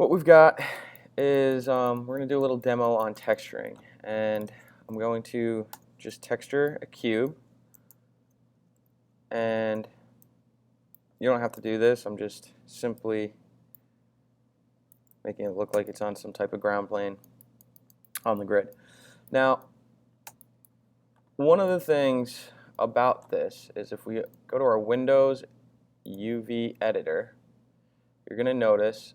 what we've got is we're going to do a little demo on texturing, and I'm going to just texture a cube, and you don't have to do this. I'm just simply making it look like it's on some type of ground plane on the grid. Now, one of the things about this is if we go to our Windows UV editor, you're going to notice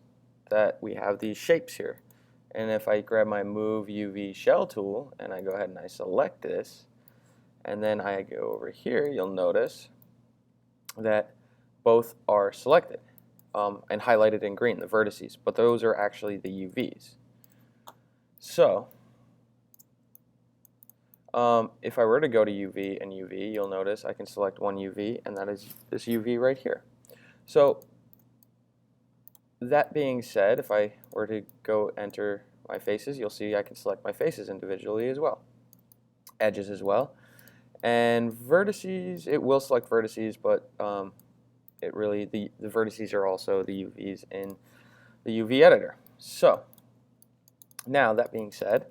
that we have these shapes here. And if I grab my Move UV Shell tool and I go ahead and I select this, and then I go over here, you'll notice that both are selected and highlighted in green, the vertices, but those are actually the UVs. So if I were to go to UV and UV, you'll notice I can select one UV, and that is this UV right here. So that being said, if I were to go enter my faces, you'll see I can select my faces individually as well. Edges as well. And vertices, it will select vertices, but it really, the vertices are also the UVs in the UV editor. So now that being said,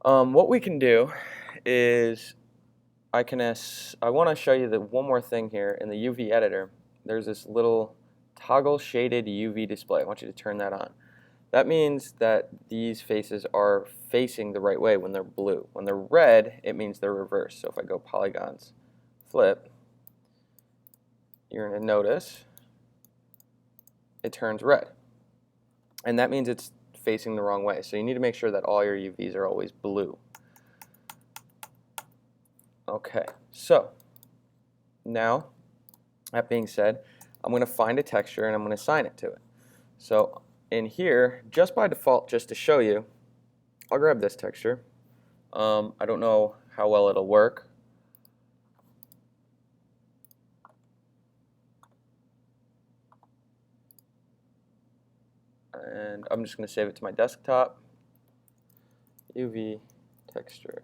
what we can do is I want to show you that one more thing here in the UV editor. There's this little toggle shaded UV display. I want you to turn that on. That means that these faces are facing the right way when they're blue. When they're red, it means they're reversed. So if I go polygons, flip, you're going to notice it turns red. And that means it's facing the wrong way. So you need to make sure that all your UVs are always blue. Okay, so now, that being said, I'm going to find a texture and I'm going to assign it to it. So in here, just by default, just to show you, I'll grab this texture. I don't know how well it'll work. And I'm just going to save it to my desktop. UV texture.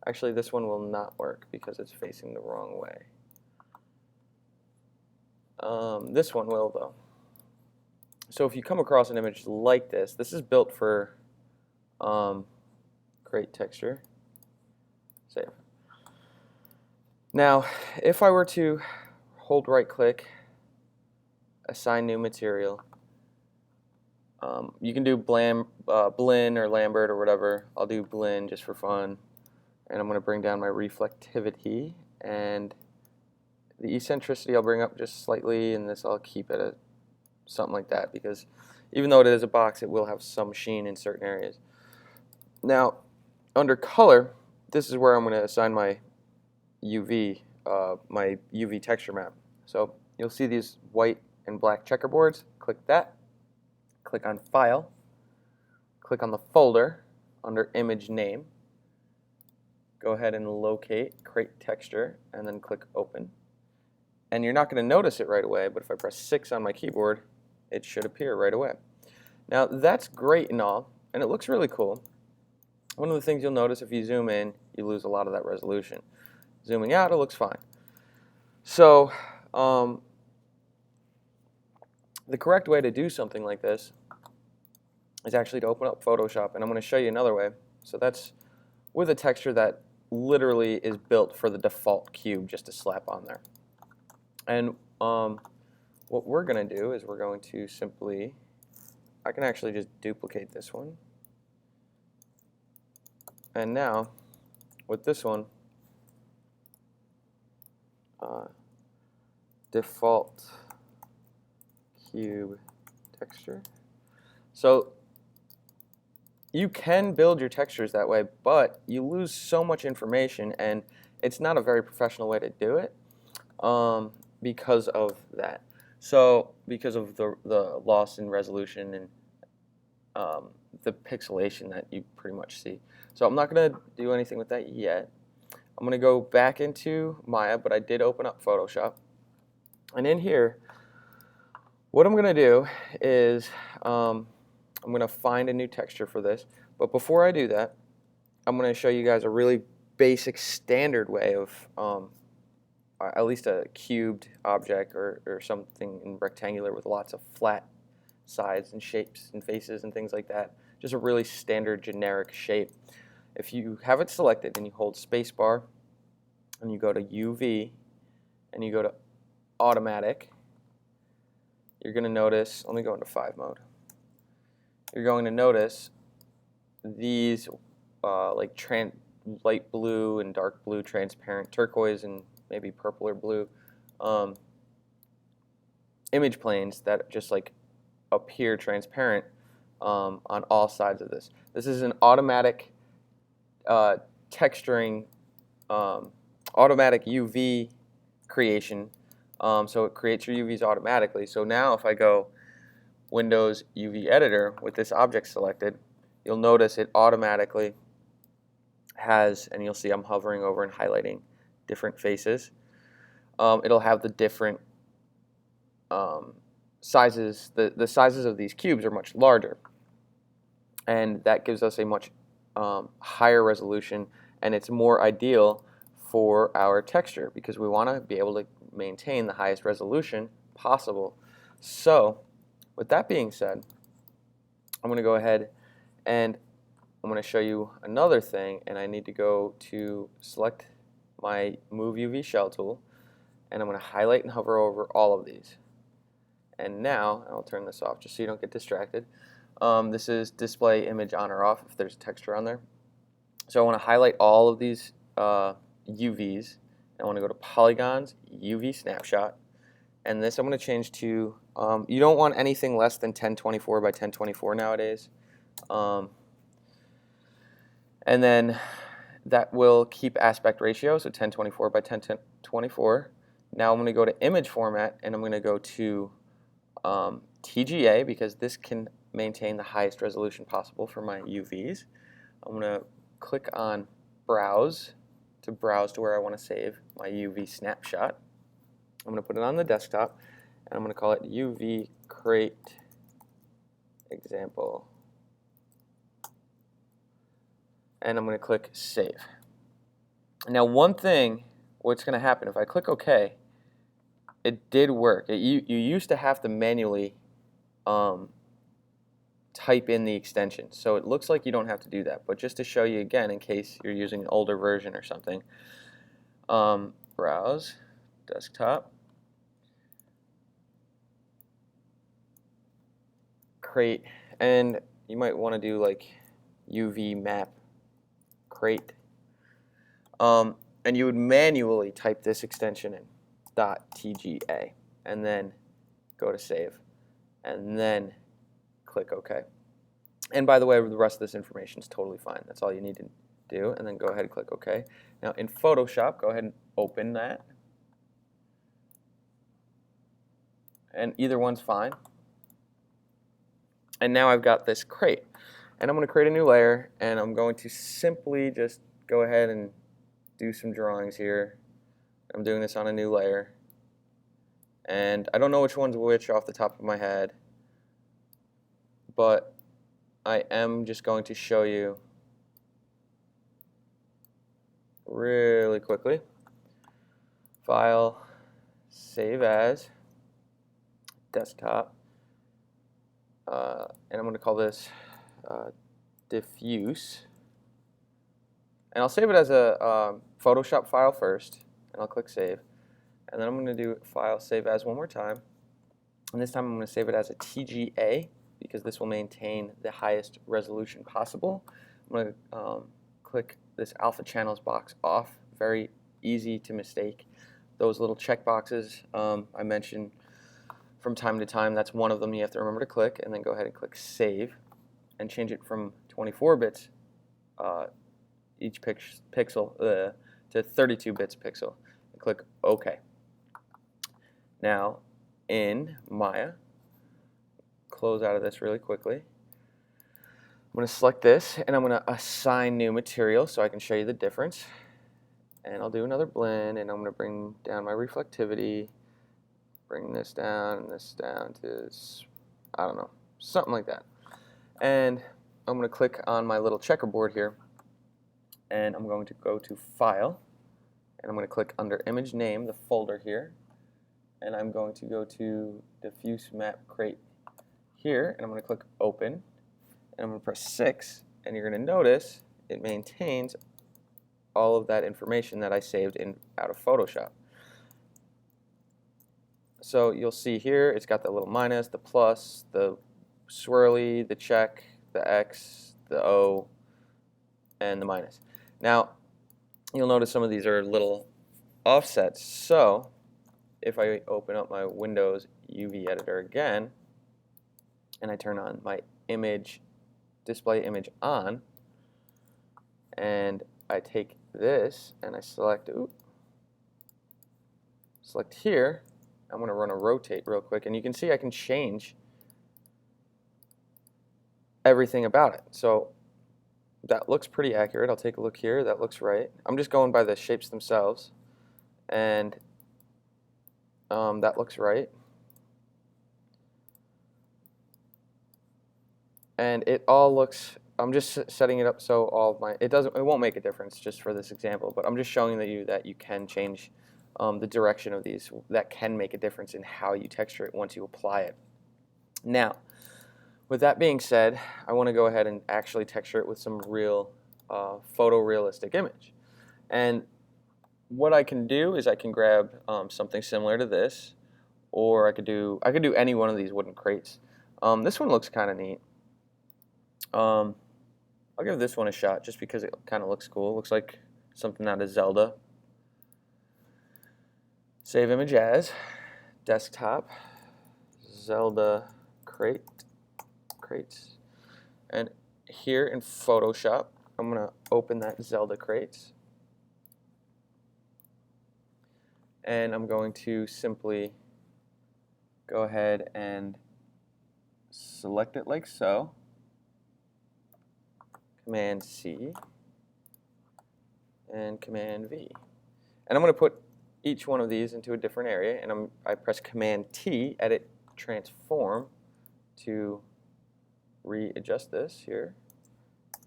Actually, this one will not work because it's facing the wrong way. This one will, though. So if you come across an image like this, this is built for create texture. Save. Now, if I were to hold right click, assign new material, you can do blend or Lambert or whatever. I'll do blend just for fun. And I'm going to bring down my reflectivity, and the eccentricity I'll bring up just slightly, and this I'll keep it at something like that, because even though it is a box, it will have some sheen in certain areas. Now, under color, this is where I'm going to assign my UV texture map. So you'll see these white and black checkerboards. Click that. Click on File. Click on the folder under Image Name. Go ahead and locate, create texture, and then click Open. And you're not going to notice it right away, but if I press 6 on my keyboard, it should appear right away. Now, that's great and all, and it looks really cool. One of the things you'll notice if you zoom in, you lose a lot of that resolution. Zooming out, it looks fine. So, the correct way to do something like this is actually to open up Photoshop, and I'm going to show you another way. So that's with a texture that literally is built for the default cube just to slap on there. And what we're going to do is we're going to simply, I can actually just duplicate this one. And now, with this one, default cube texture. So you can build your textures that way, but you lose so much information, and it's not a very professional way to do it because of that. So because of the loss in resolution and the pixelation that you pretty much see. So I'm not going to do anything with that yet. I'm going to go back into Maya, but I did open up Photoshop. And in here, what I'm going to do is I'm going to find a new texture for this. But before I do that, I'm going to show you guys a really basic standard way of at least a cubed object or something in rectangular with lots of flat sides and shapes and faces and things like that. Just a really standard generic shape. If you have it selected and you hold spacebar and you go to UV and you go to automatic, you're going to notice, let me go into 5 mode. You're going to notice these like light blue and dark blue, transparent, turquoise, and maybe purple or blue image planes that just like appear transparent on all sides of this. This is an automatic texturing, automatic UV creation. So it creates your UVs automatically. So now if I go Windows UV Editor with this object selected, you'll notice it automatically has, and you'll see I'm hovering over and highlighting different faces. It'll have the different sizes. The sizes of these cubes are much larger, and that gives us a much higher resolution, and it's more ideal for our texture because we want to be able to maintain the highest resolution possible. So with that being said, I'm going to go ahead and I'm going to show you another thing, and I need to go to select my Move UV Shell tool, and I'm going to highlight and hover over all of these. And now, I'll turn this off just so you don't get distracted. This is display image on or off if there's a texture on there. So I want to highlight all of these UVs. I want to go to polygons, UV snapshot, and this I'm going to change to, you don't want anything less than 1024 by 1024 nowadays. And then that will keep aspect ratio, so 1024 by 1024. Now I'm going to go to image format, and I'm going to go to TGA because this can maintain the highest resolution possible for my UVs. I'm going to click on Browse to browse to where I want to save my UV snapshot. I'm going to put it on the desktop, and I'm going to call it UV Crate Example. And I'm going to click Save. Now one thing, what's going to happen if I click OK, it did work. You used to have to manually type in the extension, so it looks like you don't have to do that, but just to show you again in case you're using an older version or something, browse, desktop, crate, and you might want to do like UV map crate, and you would manually type this extension in, .tga, and then go to save, and then click OK. And by the way, the rest of this information is totally fine. That's all you need to do, and then go ahead and click OK. Now in Photoshop, go ahead and open that, and either one's fine. And now I've got this crate, and I'm going to create a new layer, and I'm going to simply just go ahead and do some drawings here. I'm doing this on a new layer, and I don't know which one's which off the top of my head, but I am just going to show you really quickly. File, save as, desktop, and I'm going to call this diffuse, and I'll save it as a Photoshop file first, and I'll click save, and then I'm going to do file, save as one more time, and this time I'm going to save it as a TGA because this will maintain the highest resolution possible. I'm going to click this alpha channels box off. Very easy to mistake. Those little check boxes I mentioned from time to time, that's one of them you have to remember to click, and then go ahead and click save and change it from 24 bits each pixel to 32 bits pixel, and click OK. Now in Maya, close out of this really quickly. I'm going to select this, and I'm going to assign new material so I can show you the difference. And I'll do another blend, and I'm going to bring down my reflectivity, bring this down to, I don't know, something like that. And I'm going to click on my little checkerboard here, and I'm going to go to File, and I'm going to click under Image Name, the folder here, and I'm going to go to Diffuse Map Crate here, and I'm going to click Open, and I'm going to press 6, and you're going to notice it maintains all of that information that I saved out of Photoshop. So you'll see here it's got the little minus, the plus, the swirly, the check, the X, the O, and the minus. Now you'll notice some of these are little offsets. So if I open up my Windows UV editor again and I turn on my image, display image on, and I take this and I select here, I'm going to run a rotate real quick, and you can see I can change everything about it. So that looks pretty accurate. I'll take a look here. That looks right. I'm just going by the shapes themselves, and that looks right. And it all looks, I'm just setting it up so all of my, it won't make a difference just for this example, but I'm just showing that you can change the direction of these. That can make a difference in how you texture it once you apply it. Now, with that being said, I want to go ahead and actually texture it with some real photorealistic image. And what I can do is I can grab something similar to this, or I could do any one of these wooden crates. This one looks kind of neat. I'll give this one a shot just because it kind of looks cool. It looks like something out of Zelda. Save image as desktop Zelda crates, and here in Photoshop I'm going to open that Zelda crates, and I'm going to simply go ahead and select it like so, Command C and Command V, and I'm going to put each one of these into a different area, and I press Command T, Edit Transform, to readjust this here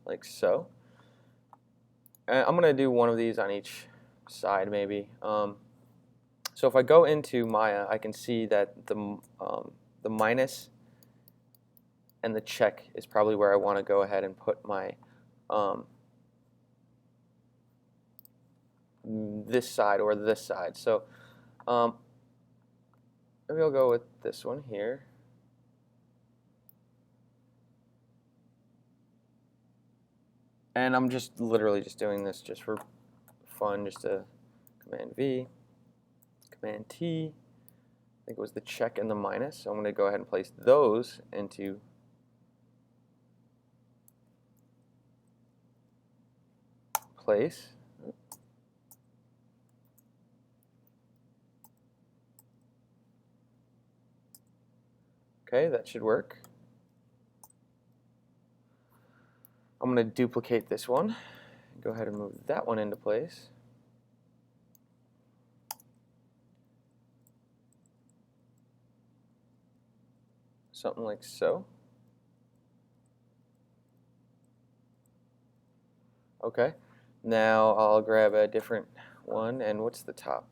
like so. And I'm going to do one of these on each side maybe. So if I go into Maya, I can see that the minus and the check is probably where I want to go ahead and put my this side or this side. So maybe I'll go with this one here. And I'm just literally just doing this just for fun, just to Command V, Command T. I think it was the check and the minus. So I'm going to go ahead and place those into place. Okay, that should work. I'm going to duplicate this one. Go ahead and move that one into place. Something like so. Okay, now I'll grab a different one, and what's the top?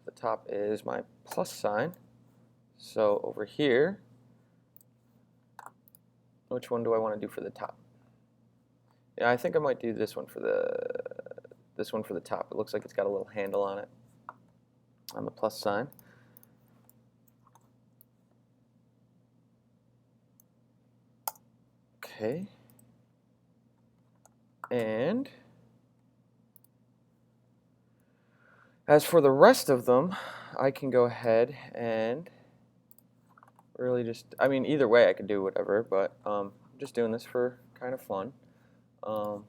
The top is my plus sign. So over here, which one do I want to do for the top? Yeah, I think I might do this one for the top. It looks like it's got a little handle on it, on the plus sign. Okay. And as for the rest of them, I can go ahead and really just, I mean, either way I could do whatever, but I'm just doing this for kind of fun. I'll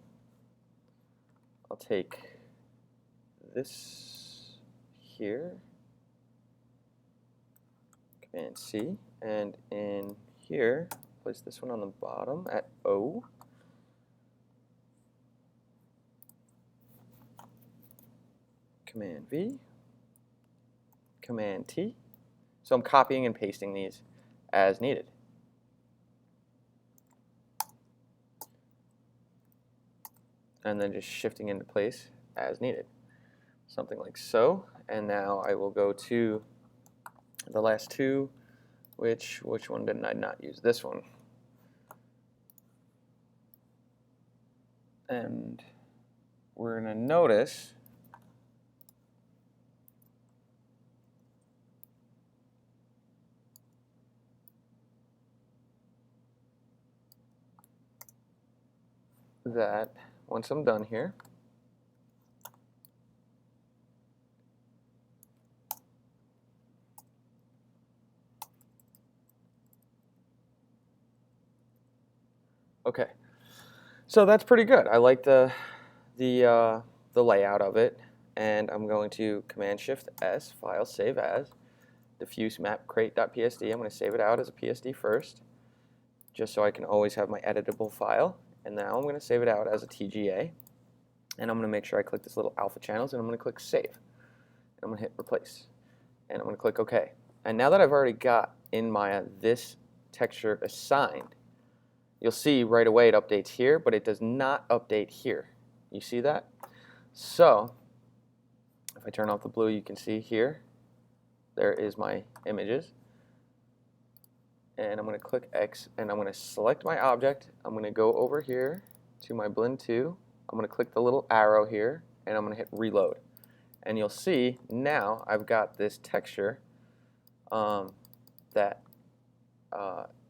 take this here, Command C, and in here, place this one on the bottom at O. Command V, Command T. So I'm copying and pasting these as needed. And then just shifting into place as needed. Something like so. And now I will go to the last two which one didn't I not use? This one. And we're going to notice that once I'm done here, okay, so that's pretty good. I like the layout of it, and I'm going to Command-Shift-S, File, Save As, diffuse map crate.psd. I'm going to save it out as a PSD first, just so I can always have my editable file. And now I'm going to save it out as a TGA, and I'm going to make sure I click this little alpha channels, and I'm going to click Save. And I'm going to hit Replace, and I'm going to click OK. And now that I've already got in Maya this texture assigned, you'll see right away it updates here, but it does not update here. You see that? So if I turn off the blue, you can see here, there is my images. And I'm going to click X, and I'm going to select my object. I'm going to go over here to my Blend 2. I'm going to click the little arrow here, and I'm going to hit Reload. And you'll see now I've got this texture that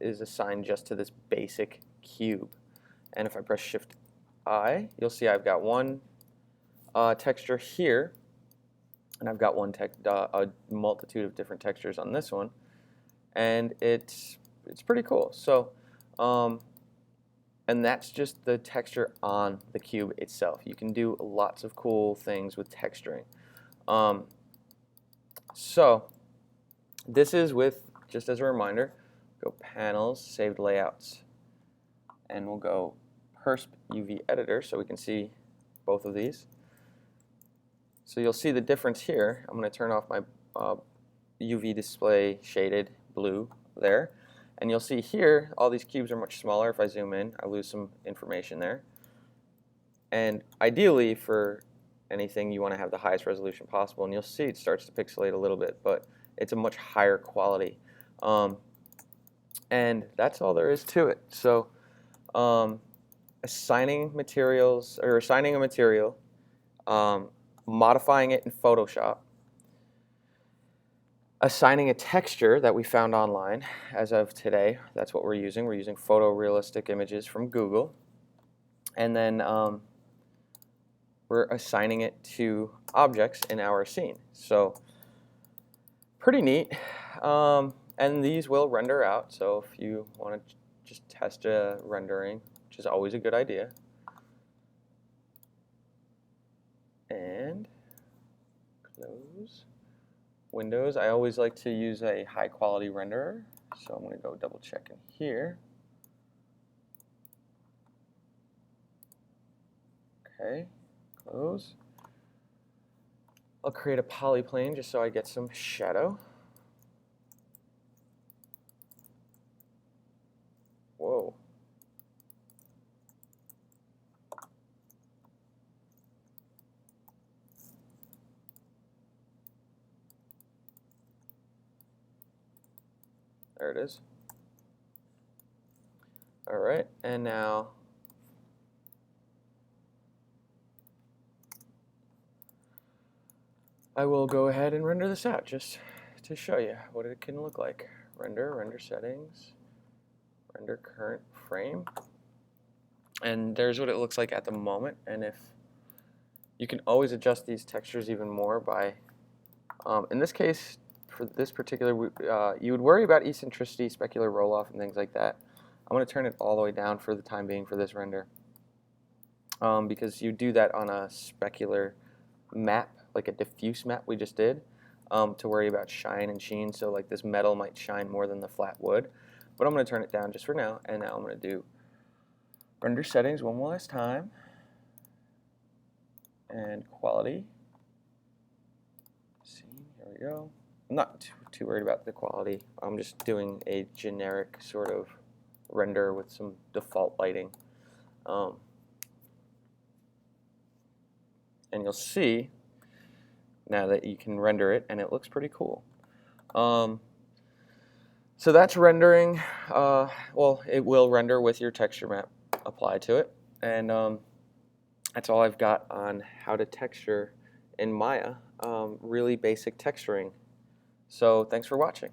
is assigned just to this basic cube. And if I press Shift I, you'll see I've got one texture here, and I've got a multitude of different textures on this one, and it's pretty cool. So, and that's just the texture on the cube itself. You can do lots of cool things with texturing. So this is with, just as a reminder, go Panels, Saved Layouts, and we'll go Persp UV Editor so we can see both of these. So you'll see the difference here. I'm going to turn off my UV display shaded blue there. And you'll see here, all these cubes are much smaller. If I zoom in, I lose some information there. And ideally, for anything, you want to have the highest resolution possible. And you'll see it starts to pixelate a little bit, but it's a much higher quality. And that's all there is to it. So assigning materials, or assigning a material, modifying it in Photoshop, assigning a texture that we found online as of today. That's what we're using. We're using photorealistic images from Google. And then we're assigning it to objects in our scene. So pretty neat. And these will render out. So if you want to just test a rendering, which is always a good idea. And close. Windows, I always like to use a high quality renderer, so I'm going to go double check in here. Okay, close. I'll create a polyplane just so I get some shadow. Whoa. There it is. All right, and now I will go ahead and render this out just to show you what it can look like. Render settings, render current frame, and there's what it looks like at the moment. And if you can always adjust these textures even more by, in this case, for this particular, you would worry about eccentricity, specular roll-off, and things like that. I'm going to turn it all the way down for the time being for this render, because you do that on a specular map, like a diffuse map we just did, to worry about shine and sheen. So like this metal might shine more than the flat wood, but I'm going to turn it down just for now. And now I'm going to do render settings one more last time, and quality. Scene, here we go. I'm not too worried about the quality. I'm just doing a generic sort of render with some default lighting. And you'll see now that you can render it, and it looks pretty cool. So that's rendering. Well, it will render with your texture map applied to it. And that's all I've got on how to texture in Maya. Really basic texturing. So thanks for watching.